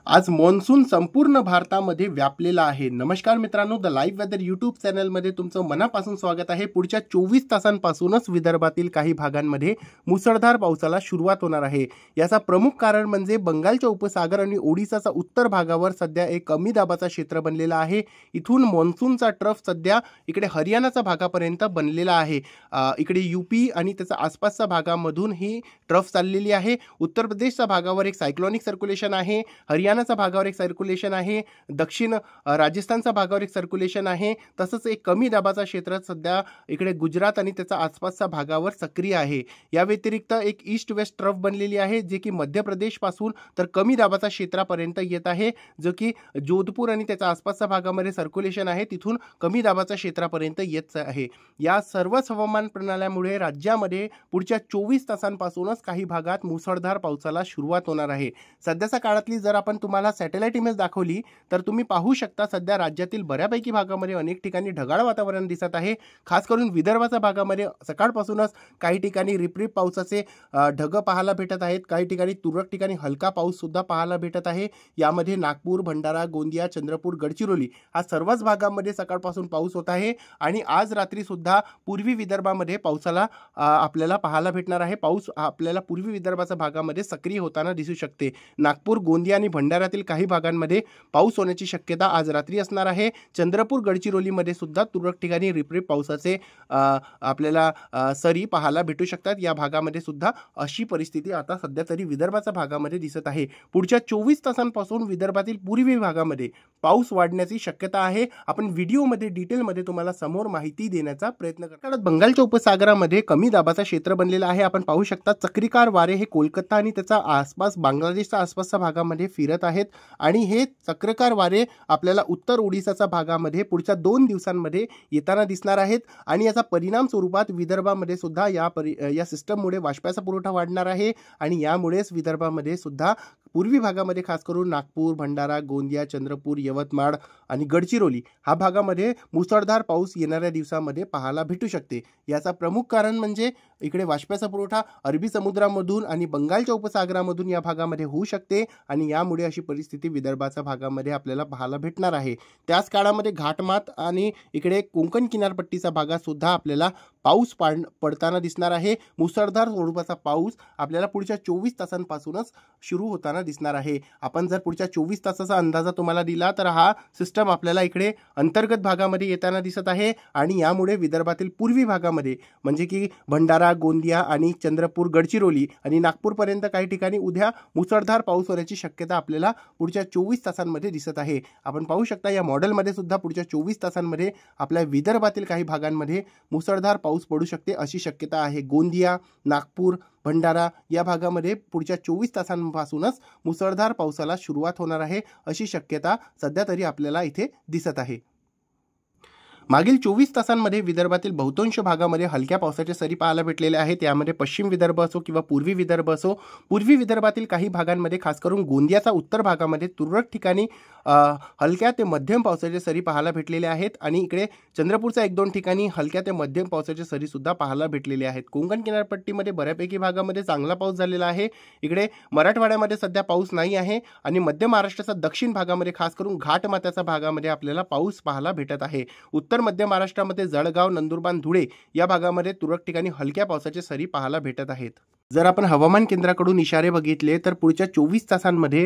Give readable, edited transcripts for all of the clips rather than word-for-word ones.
आज मान्सून संपूर्ण भारतामध्ये व्यापलेला आहे। नमस्कार मित्रांनो, द लाईव्ह वेदर यूट्यूब चॅनलमध्ये तुमचं मनापासून स्वागत आहे। पुढच्या 24 तासांपासूनच विदर्भातील काही भागांमध्ये मुसळधार पावसाला सुरुवात होणार आहे। याचा प्रमुख कारण म्हणजे बंगालच्या उपसागर आणि ओडिसाचा उत्तर भागावर सध्या एक कमी दाबाचा क्षेत्र बनलेला आहे। इथून मान्सूनचा ट्रफ सध्या इकडे हरियाणाच्या भागापर्यंत बनलेला आहे। इकडे यूपी आणि त्याच्या आसपासच्या भागामधून ही ट्रफ चाललेली आहे। उत्तर प्रदेशच्या भागावर एक सायक्लोनिक सर्क्युलेशन आहे, हरियाणाच्या भागावर एक सर्क्युलेशन आहे, दक्षिण राजस्थानच्या भागावर एक सर्क्युलेशन आहे, तसंच एक कमी दाबाचा क्षेत्र सध्या इकडे गुजरात आणि त्याच्या आसपासच्या भागावर सक्रिय आहे। या व्यतिरिक्त एक ईस्ट वेस्ट ट्रफ बनलेली आहे, जे की मध्य प्रदेश पासून तर कमी दाबाचा क्षेत्रापर्यंत येत आहे, जो की जोधपूर आणि त्याच्या आसपासच्या भागामध्ये सर्क्युलेशन आहे, तिथून कमी दाबाच्या क्षेत्रापर्यंत येत आहे। या सर्वच हवामान प्रणाल्यामुळे राज्यामध्ये पुढच्या 24 तासांपासूनच काही भागात मुसळधार पावसाला सुरुवात होणार आहे। सध्याच्या काळातली जर आपण तुम्हाला सॅटेलाइट इमेज दाखवली तर तुम्ही पाहू शकता, सध्या राज्यातील बऱ्यापैकी भागामध्ये अनेक ठिकाणी ढगाळ वातावरण दिसत आहे। खास करून विदर्भाच्या भागामध्ये सकाळपासूनच काही ठिकाणी रिपरिप पावसाचे ढग पाहायला भेटत आहेत, काही ठिकाणी तुरळक ठिकाणी हलका पाऊस सुद्धा पाहायला भेटत आहे। यामध्ये नागपूर, भंडारा, गोंदिया, चंद्रपूर, गडचिरोली हा सर्वच भागांमध्ये सकाळपासून पाऊस होत आहे आणि आज रात्री सुद्धा पूर्वी विदर्भामध्ये पावसाला आपल्याला पाहायला भेटणार आहे। पाऊस आपल्याला पूर्वी विदर्भाच्या भागामध्ये सक्रिय होताना दिसू शकते। नागपूर, गोंदिया आणि भंडाऱ्यातील काही भागांमध्ये पाऊस होण्याची शक्यता आज रात्री असणार आहे। चंद्रपूर, गडचिरोलीमध्ये सुद्धा तुरळक ठिकाणी रिपरिप पावसाचे आपल्याला सरी पाहायला भेटू शकतात। या भागामध्ये सुद्धा अशी परिस्थिती आता सध्या तरी विदर्भाच्या भागामध्ये दिसत आहे। पुढच्या 24 तासांपासून विदर्भातील पूर्वी भागामध्ये पाऊस वाढण्याची शक्यता आहे। आपण व्हिडिओमध्ये डिटेलमध्ये तुम्हाला समोर माहिती देण्याचा प्रयत्न करतात। बंगालच्या उपसागरामध्ये कमी दाबाचा क्षेत्र बनलेला आहे। आपण पाहू शकता चक्रीकार वारे हे कोलकाता आणि त्याचा आसपास बांगलादेशच्या आसपासच्या भागामध्ये फिरत आहेत आणि हे चक्रीकार वारे आपल्याला उत्तर ओडिसाच्या भागामध्ये पुढच्या 2 दिवसांमध्ये येताना दिसणार आहेत आणि याचा परिणाम स्वरूपात विदर्भामध्ये सुद्धा या सिस्टममुळे वाष्पाचा पुरवठा वाढणार आहे आणि यामुळेच विदर्भामध्ये सुद्धा पूर्वी भागामध्ये खास करून नागपूर, भंडारा, गोंदिया, चंद्रपूर, यवतमाळ आणि गडचिरोली हा भागामध्ये मुसळधार पाऊस येणाऱ्या दिवसामध्ये पाहायला भेटू शकते। याचा प्रमुख कारण म्हणजे इकडे वाष्पाचा पुरवठा अरबी समुद्रामधून आणि बंगालच्या उपसागरामधून या भागामध्ये होऊ शकते आणि यामुळे अशी परिस्थिती विदर्भाच्या भागामध्ये आपल्याला पाहायला भेटणार आहे। त्याच काळामध्ये घाटमात आणि इकडे कोकण किनारपट्टीच्या भागात सुद्धा आपल्याला पाऊस पडताना दिसणार आहे। मुसळधार स्वरूपाचा पाऊस आपल्याला पुढच्या 24 तासांपासूनच सुरू होताना दिसणार आहे। आपण जर पुढच्या 24 तासाचा अंदाजा तुम्हाला दिला तर हा सिस्टम आपल्याला इकडे अंतर्गत भागामध्ये येताना दिसत आहे आणि यामुळे विदर्भातील पूर्वी भागामध्ये म्हणजे की भंडारा, गोंदिया आणि चंद्रपूर, गडचिरोली आणि नागपूरपर्यंत काही ठिकाणी उद्या मुसळधार पाऊस होण्याची शक्यता आपल्याला पुढच्या 24 तासांमध्ये दिसत आहे। आपण पाहू शकता या मॉडेलमध्ये सुद्धा पुढच्या 24 तासांमध्ये आपल्या विदर्भातील काही भागांमध्ये मुसळधार पाऊस पडू शकते अशी शक्यता आहे। गोंदिया, नागपूर, भंडारा या भागामध्ये पुढच्या 24 तासांपासूनच मुसळधार पावसाला सुरुवात होणार आहे अशी शक्यता सध्या तरी आपल्याला इथे दिसत आहे। मागील 24 तासांमध्ये विदर्भातील बहुतांश भागामध्ये हलक्या पावसाच्या सरी पाहायला भेटलेल्या आहेत। यामध्ये पश्चिम विदर्भ असो किंवा पूर्वी विदर्भ असो, पूर्वी विदर्भातील काही भागांमध्ये खास करून गोंदियाचा उत्तर भागामध्ये तुरळक ठिकाणी हलक्या ते मध्यम पावसाच्या सरी पाहायला भेटलेल्या आहेत आणि इकडे चंद्रपूरच्या 1-2 ठिकाणी हलक्या ते मध्यम पावसाच्या सरी सुद्धा पाहायला भेटलेल्या आहेत। कोकण किनारपट्टीमध्ये बऱ्यापैकी भागामध्ये चांगला पाऊस झालेला आहे। इकडे मराठवाड्यामध्ये सध्या पाऊस नाही आहे आणि मध्य महाराष्ट्राच्या दक्षिण भागामध्ये खास करून घाटमाथ्याच्या भागामध्ये आपल्याला पाऊस पाहायला भेटत आहे। उत्तर मध्य महाराष्ट्रामध्ये जळगाव, नंदुरबार, धुळे या भागामध्ये तुरळक ठिकाणी हलक्या पावसाच्या सरी पाहायला भेटत आहेत। जर आपण हवामान केंद्राकडून इशारे बघितले तर पुढच्या 24 तासांमध्ये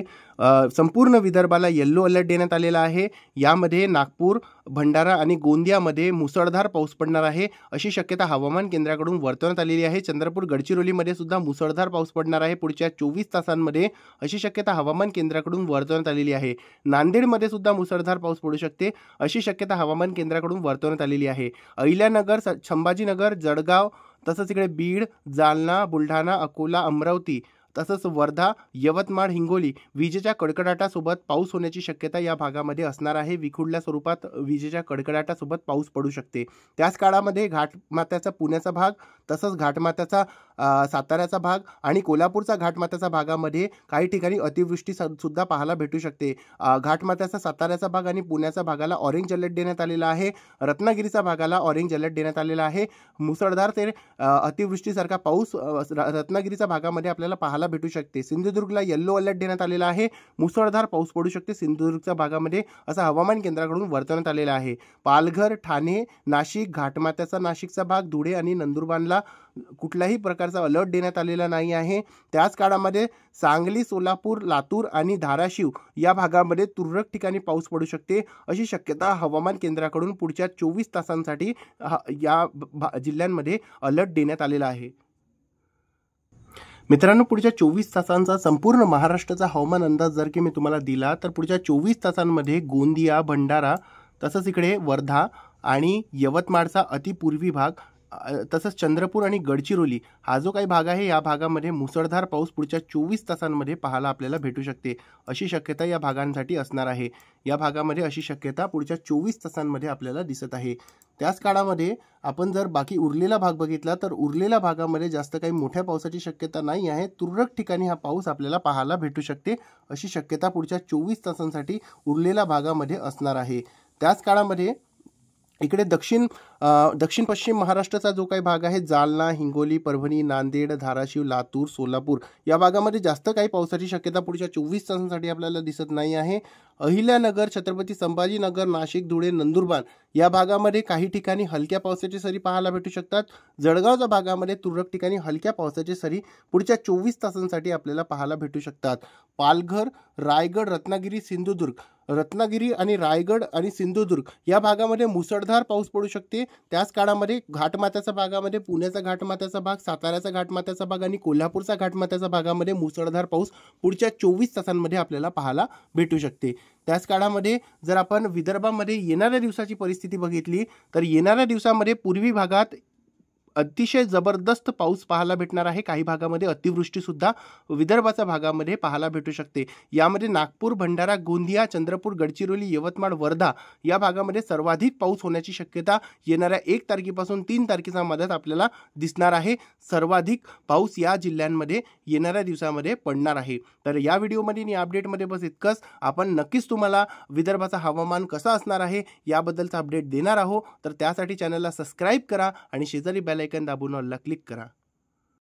संपूर्ण विदर्भाला येलो अलर्ट देण्यात आलेला आहे। यामध्ये नागपूर, भंडारा आणि गोंदियामध्ये मुसळधार पाऊस पडणार आहे अशी शक्यता हवामान केंद्राकडून वर्तवण्यात आलेली आहे। चंद्रपूर, गडचिरोलीमध्ये सुद्धा मुसळधार पाऊस पडणार आहे पुढच्या 24 तासांमध्ये अशी शक्यता हवामान केंद्राकडून वर्तवण्यात आलेली आहे। नांदेडमध्ये सुद्धा मुसळधार पाऊस पडू शकते अशी शक्यता हवामान केंद्राकडून वर्तवण्यात आलेली आहे। अहिल्यानगर, संभाजीनगर, जळगाव तसंच इकडे बीड, जालना, बुलढाणा, अकोला, अमरावती तसंच वर्धा, यवतमाळ, हिंगोली विजेच्या कडकडाटासोबत पाऊस होण्याची शक्यता या भागामध्ये असणार आहे। विखुरल्या स्वरूपात विजेच्या कडकडाटासोबत पाऊस पडू शकते। त्याच काळामध्ये घाटमाथ्याचा पुण्याचा भाग तसंच घाटमाथ्याचा साताऱ्याचा भाग आणि कोल्हापूरचा घाटमाथ्याचा भागामध्ये काही ठिकाणी अतिवृष्टी सुद्धा पाहायला भेटू शकते। घाटमाथ्याचा साताऱ्याचा भाग आणि पुण्याचा भागाला ऑरेंज अलर्ट देण्यात आलेला आहे। रत्नागिरीचा भागाला ऑरेंज अलर्ट देण्यात आलेला आहे। मुसळधार ते अतिवृष्टीसारखा पाऊस रत्नागिरीच्या भागामध्ये आपल्याला पाहायला भेटू शकते। सिंधुदुर्गला येलो अलर्ट देण्यात आलेला आहे। मुसळधार पाऊस पडू शकते सिंधुदुर्गच्या भागामध्ये, असं हवामान केंद्राकडून वर्तवण्यात आलेलं आहे। पालघर, ठाणे, नाशिक, घाटमाथ्याचा नाशिकचा भाग, धुळे आणि नंदुरबारला कुठल्याही प्रकारचा अलर्ट देण्यात आलेला नाही आहे। त्याच काळामध्ये सांगली, सोलापूर, लातूर आणि धाराशिव या भागामध्ये तुरळक ठिकाणी पाऊस पडू शकते, अशी शक्यता हवामान केंद्राकडून पुढच्या 24 तासांसाठी या जिल्ह्यांमध्ये अलर्ट देण्यात आलेला आहे। मित्रांनो, पुढच्या 24 तासांचा संपूर्ण महाराष्ट्राचा हवामान अंदाज जर की मी तुम्हाला दिला तर पुढच्या 24 तासांमध्ये गोंदिया, भंडारा, तसंच इकडे वर्धा आणि यवतमाळचा अतिपूर्वी भाग, तसंच चंद्रपूर आणि गडचिरोली हा जो काही भाग आहे या भागामध्ये मुसळधार पाऊस पुढच्या 24 तासांमध्ये पाहायला आपल्याला भेटू शकते, अशी शक्यता या भागांसाठी असणार आहे। या भागामध्ये अशी शक्यता पुढच्या 24 तासांमध्ये आपल्याला दिसत आहे। त्याच काळामध्ये आपण जर बाकी उरलेला भाग बघितला तर उरलेल्या भागामध्ये जास्त काही मोठ्या पावसाची शक्यता नाही आहे। तुरळक ठिकाणी हा पाऊस आपल्याला पाहायला भेटू शकते, अशी शक्यता पुढच्या 24 तासांसाठी उरलेल्या भागामध्ये असणार आहे। त्याच काळामध्ये इकडे दक्षिण पश्चिम महाराष्ट्राचा जो काही भाग आहे, जालना, हिंगोली, परभणी, नांदेड, धाराशिव, लातूर, सोलापूर या भागामध्ये जास्त काही पावसाची शक्यता पुढच्या 24 तासांसाठी आपल्याला दिसत नाही आहे। अहिल्यानगर, छत्रपती संभाजीनगर, नाशिक, धुळे, नंदुरबार या भागामध्ये काही ठिकाणी हलक्या पावसाची सरी पाहायला भेटू शकतात। जळगावच्या भागामध्ये तुरळक ठिकाणी हलक्या पावसाची सरी पुढच्या 24 तासांसाठी आपल्याला पाहायला भेटू शकतात। पालघर, रायगड, रत्नागिरी आणि रायगड आणि सिंधुदुर्ग या भागामध्ये मुसळधार पाऊस पडू शकते। त्याच काळामध्ये घाटमाथ्याच्या भागामध्ये पुण्याचा घाटमाथ्याचा भाग, साताऱ्याचा घाटमाथ्याचा भाग आणि कोल्हापूरचा घाटमाथ्याचा भागामध्ये मुसळधार पाऊस पुढच्या 24 तासांमध्ये आपल्याला पाहायला भेटू शकते। त्याच काळामध्ये जर आपण विदर्भामध्ये येणाऱ्या दिवसाची परिस्थिती बघितली तर येणाऱ्या दिवसामध्ये पूर्वी भागात अतिशय जबरदस्त पाऊस पाहायला भेटणार आहे। काही भागामध्ये अतिवृष्टी सुद्धा विदर्भाच्या भागामध्ये पाहायला भेटू शकते। यामध्ये नागपूर, भंडारा, गोंदिया, चंद्रपूर, गडचिरोली, यवतमाळ, वर्धा या भागामध्ये सर्वाधिक पाऊस होण्याची शक्यता येणाऱ्या 1 तारखेपासून 3 तारखेच्या मध्यात आपल्याला दिसणार आहे। सर्वाधिक पाऊस या जिल्ह्यांमध्ये येणाऱ्या दिवसामध्ये पडणार आहे। तर या व्हिडिओमध्ये आणि अपडेटमध्ये बस इतकंच। आपण नक्कीच तुम्हाला विदर्भाचा हवामान कसा असणार आहे याबद्दलचा अपडेट देणार आहोत। तर त्यासाठी चॅनलला सबस्क्राईब करा आणि शेजारी बेल आयकॉन दाबून ऑलला क्लिक करा।